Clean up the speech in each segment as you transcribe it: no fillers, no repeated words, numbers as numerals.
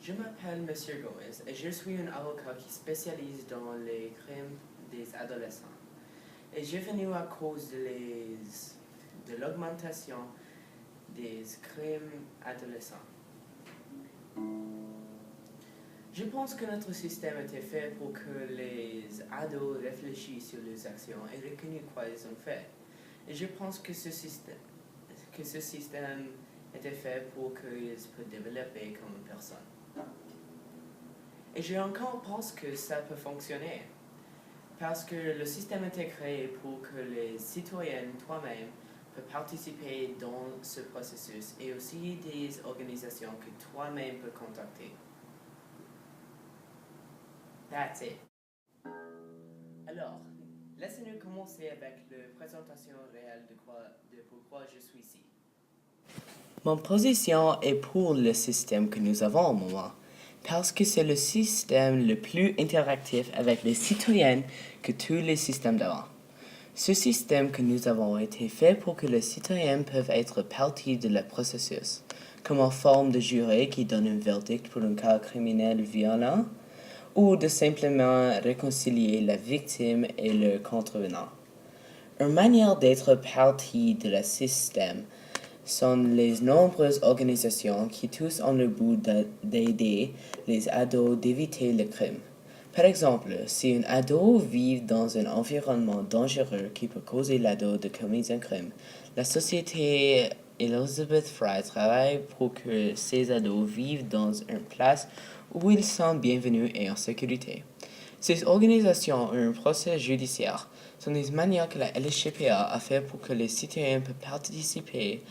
Je m'appelle Monsieur Gomez et je suis un avocat qui spécialise dans les crimes des adolescents. Et j'ai venu à cause de l'augmentation des crimes adolescents. Je pense que notre système était fait pour que les ados réfléchissent sur leurs actions et reconnaissent quoi ils ont fait. Et je pense que ce système était fait pour qu'ils puissent développer comme personne. Et je encore pense que ça peut fonctionner. Parce que le système était créé pour que les citoyens toi-même peuvent participer dans ce processus et aussi des organisations que toi-même peux contacter. That's it. Alors, laissez-nous commencer avec la présentation réelle de pourquoi je suis ici. Mon position est pour le système que nous avons au moment, parce que c'est le système le plus interactif avec les citoyens que tous les systèmes d'avant. Ce système que nous avons été fait pour que les citoyens peuvent être partie de le processus, comme en forme de juré qui donne un verdict pour un cas criminel violent, ou de simplement réconcilier la victime et le contrevenant. Une manière d'être partie de le système sont les nombreuses organisations qui tous ont le but d'aider les ados d'éviter le crime. Par exemple, si un ado vit dans un environnement dangereux qui peut causer l'ado de commettre un crime, la société Elizabeth Fry travaille pour que ces ados vivent dans une place où ils sont bienvenus et en sécurité. Ces organisations ont un procès judiciaire sont des manières que la LHCPA a fait pour que les citoyens puissent participer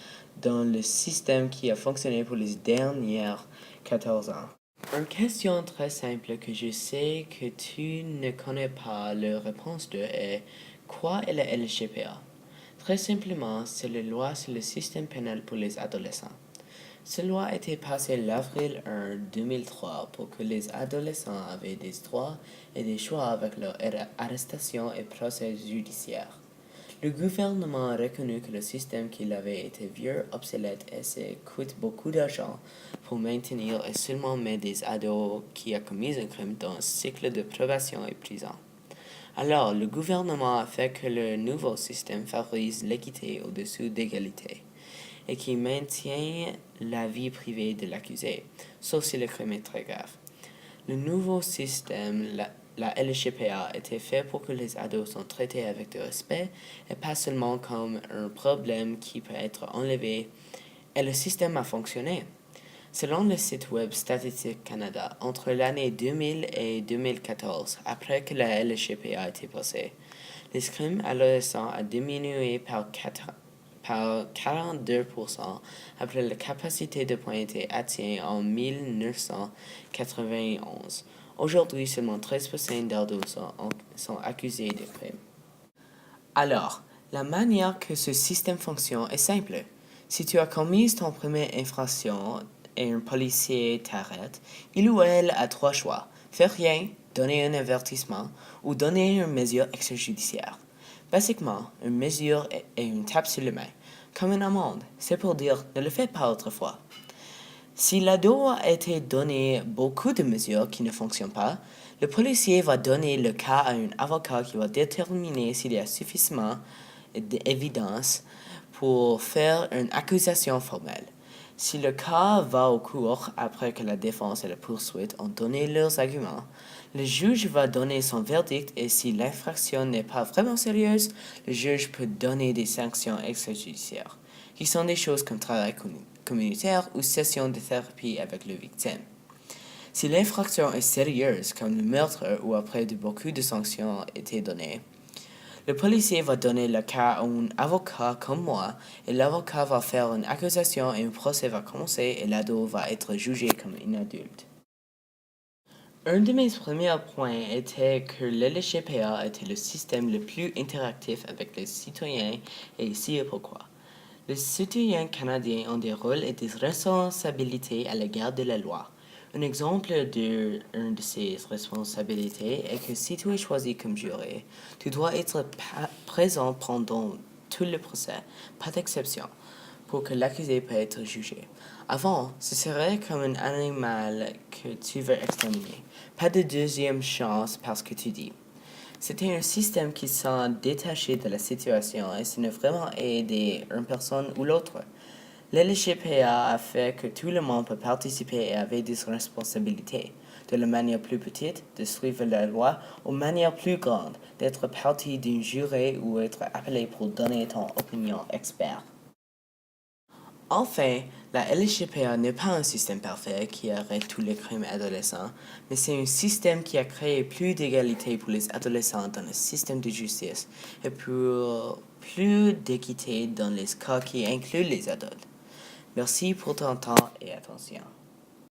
dans le système qui a fonctionné pour les dernières 14 ans. Une question très simple que je sais que tu ne connais pas la réponse de est quoi est la LHCPA? Très simplement, c'est la loi sur le système pénal pour les adolescents. Cette loi a été passée l'avril 1 2003 pour que les adolescents avaient des droits et des choix avec leur arrestation et procès judiciaire. Le gouvernement a reconnu que le système qu'il avait été vieux, obsolète et ça coûte beaucoup d'argent pour maintenir et seulement mettre des ados qui ont commis un crime dans un cycle de probation et prison. Alors, le gouvernement a fait que le nouveau système favorise l'équité au-dessus d'égalité et qui maintient la vie privée de l'accusé, sauf si le crime est très grave. Le nouveau système, la LHCPA, était fait pour que les ados soient traités avec du respect et pas seulement comme un problème qui peut être enlevé. Et le système a fonctionné. Selon le site web Statistique Canada, entre l'année 2000 et 2014, après que la LHCPA a été passée, les crimes adolescents ont diminué par 42% après la capacité de points été atteinte en 1991. Aujourd'hui, seulement 13% d'ados sont accusés de crimes. Alors, la manière que ce système fonctionne est simple. Si tu as commis ton première infraction et un policier t'arrête, il ou elle a trois choix. Faire rien, donner un avertissement ou donner une mesure extrajudiciaire. Basiquement, une mesure est une tape sur la main. Comme une amende, c'est pour dire ne le fais pas autrefois. Si l'ado a été donné beaucoup de mesures qui ne fonctionnent pas, le policier va donner le cas à un avocat qui va déterminer s'il y a suffisamment d'évidence pour faire une accusation formelle. Si le cas va au cours après que la défense et la poursuite ont donné leurs arguments, le juge va donner son verdict et si l'infraction n'est pas vraiment sérieuse, le juge peut donner des sanctions extrajudiciaires, qui sont des choses comme travail communautaire ou session de thérapie avec le victime. Si l'infraction est sérieuse, comme le meurtre ou après que beaucoup de sanctions ont été données, le policier va donner le cas à un avocat comme moi et l'avocat va faire une accusation et un procès va commencer et l'ado va être jugé comme un adulte. Un de mes premiers points était que l'LHCPA était le système le plus interactif avec les citoyens et ici est pourquoi. Les citoyens canadiens ont des rôles et des responsabilités à l'égard de la loi. Un exemple de ces responsabilités est que si tu es choisi comme juré, tu dois être présent pendant tout le procès, pas d'exception, pour que l'accusé peut être jugé. Avant, ce serait comme un animal que tu veux exterminer. Pas de deuxième chance parce que tu dis. C'était un système qui s'est détaché de la situation et ce ne vraiment aider une personne ou l'autre. LGPA a fait que tout le monde peut participer et avait des responsabilités. De la manière plus petite, de suivre la loi, ou manière plus grande, d'être partie d'un jury ou être appelé pour donner ton opinion expert. Enfin, la LGPA n'est pas un système parfait qui arrête tous les crimes adolescents, mais c'est un système qui a créé plus d'égalité pour les adolescents dans le système de justice et pour plus d'équité dans les cas qui incluent les adultes. Merci pour ton temps et attention.